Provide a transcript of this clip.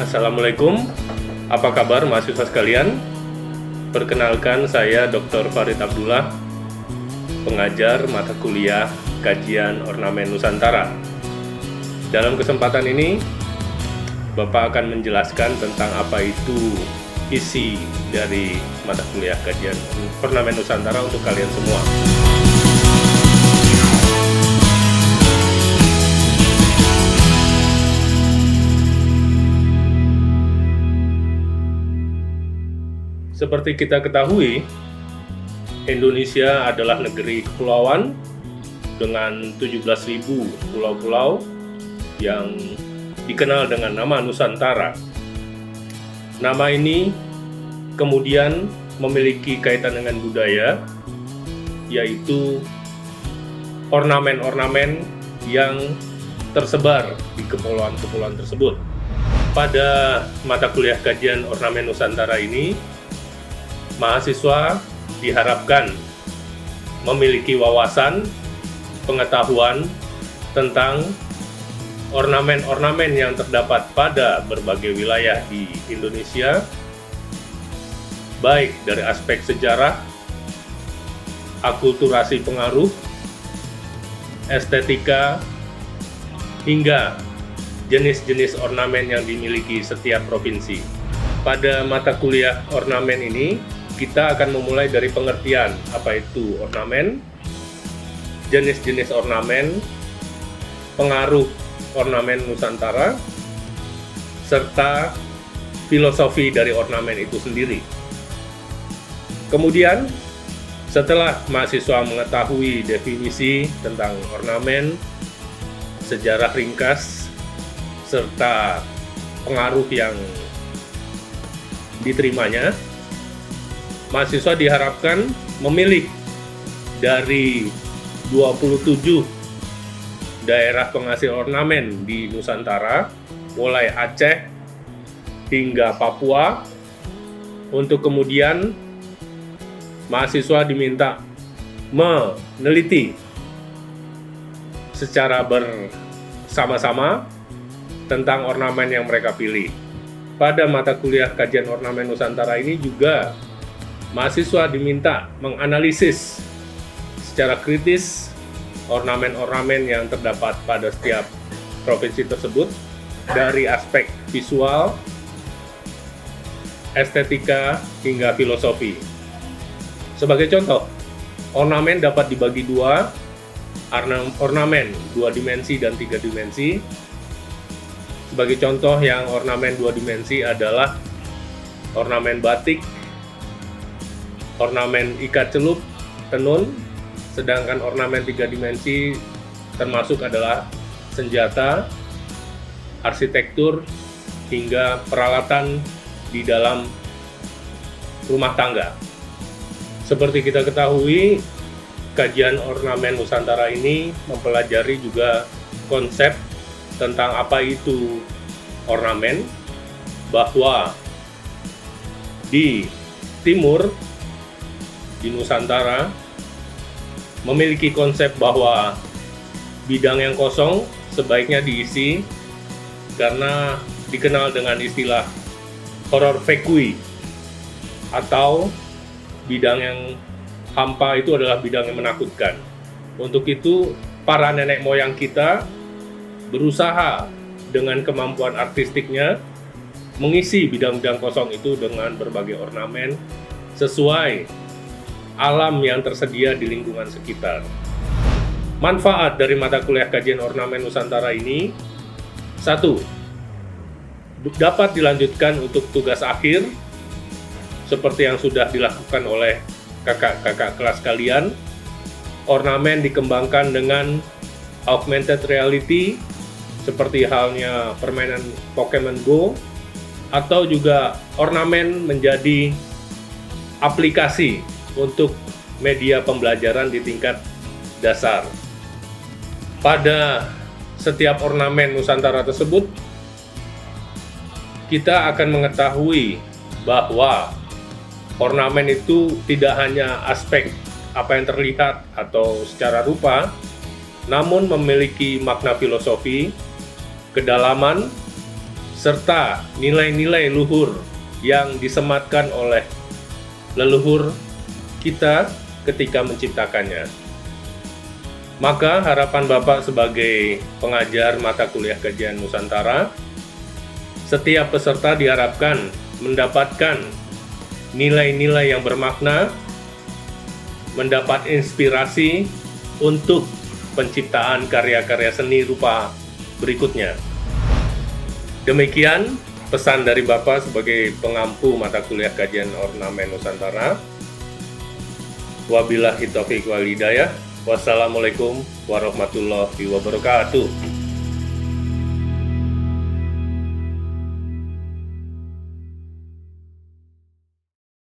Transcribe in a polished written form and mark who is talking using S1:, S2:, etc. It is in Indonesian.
S1: Assalamualaikum, apa kabar mahasiswa sekalian? Perkenalkan, saya Dr. Farid Abdullah, pengajar mata kuliah Kajian Ornamen Nusantara. Dalam kesempatan ini, Bapak akan menjelaskan tentang apa itu isi dari mata kuliah Kajian Ornamen Nusantara untuk kalian semua. Seperti kita ketahui, Indonesia adalah negeri kepulauan dengan 17.000 pulau-pulau yang dikenal dengan nama Nusantara. Nama ini kemudian memiliki kaitan dengan budaya, yaitu ornamen-ornamen yang tersebar di kepulauan-kepulauan tersebut. Pada mata kuliah Kajian Ornamen Nusantara ini, mahasiswa diharapkan memiliki wawasan, pengetahuan tentang ornamen-ornamen yang terdapat pada berbagai wilayah di Indonesia, baik dari aspek sejarah, akulturasi pengaruh, estetika, hingga jenis-jenis ornamen yang dimiliki setiap provinsi. Pada mata kuliah ornamen ini, kita akan memulai dari pengertian apa itu ornamen, jenis-jenis ornamen, pengaruh ornamen Nusantara, serta filosofi dari ornamen itu sendiri. Kemudian, setelah mahasiswa mengetahui definisi tentang ornamen, sejarah ringkas, serta pengaruh yang diterimanya, mahasiswa diharapkan memilih dari 27 daerah penghasil ornamen di Nusantara, mulai Aceh hingga Papua, untuk kemudian mahasiswa diminta meneliti secara bersama-sama tentang ornamen yang mereka pilih. Pada mata kuliah Kajian Ornamen Nusantara ini juga mahasiswa diminta menganalisis secara kritis ornamen-ornamen yang terdapat pada setiap provinsi tersebut dari aspek visual, estetika, hingga filosofi. Sebagai contoh, ornamen dapat dibagi dua, ornamen 2 dimensi dan 3 dimensi. Sebagai contoh yang ornamen 2 dimensi adalah ornamen batik, ornamen ikat celup, tenun, sedangkan ornamen 3 dimensi termasuk adalah senjata, arsitektur, hingga peralatan di dalam rumah tangga. Seperti kita ketahui, Kajian Ornamen Nusantara ini mempelajari juga konsep tentang apa itu ornamen, bahwa di timur, di Nusantara, memiliki konsep bahwa bidang yang kosong sebaiknya diisi, karena dikenal dengan istilah horror vacui, atau bidang yang hampa itu adalah bidang yang menakutkan. Untuk itu, para nenek moyang kita berusaha dengan kemampuan artistiknya mengisi bidang-bidang kosong itu dengan berbagai ornamen sesuai alam yang tersedia di lingkungan sekitar. Manfaat dari mata kuliah Kajian Ornamen Nusantara ini: 1. Dapat dilanjutkan untuk tugas akhir seperti yang sudah dilakukan oleh kakak-kakak kelas kalian. Ornamen dikembangkan dengan augmented reality seperti halnya permainan Pokemon Go, atau juga ornamen menjadi aplikasi untuk media pembelajaran di tingkat dasar. Pada setiap ornamen Nusantara tersebut, kita akan mengetahui bahwa ornamen itu tidak hanya aspek apa yang terlihat atau secara rupa, namun memiliki makna filosofi, kedalaman, serta nilai-nilai luhur yang disematkan oleh leluhur kita ketika menciptakannya. Maka harapan Bapak sebagai pengajar mata kuliah kajian Nusantara, setiap peserta diharapkan mendapatkan nilai-nilai yang bermakna, mendapat inspirasi untuk penciptaan karya-karya seni rupa berikutnya. Demikian pesan dari Bapak sebagai pengampu mata kuliah kajian ornamen Nusantara. Wabillahi taufiq wal hidayah. Wassalamualaikum warahmatullahi wabarakatuh.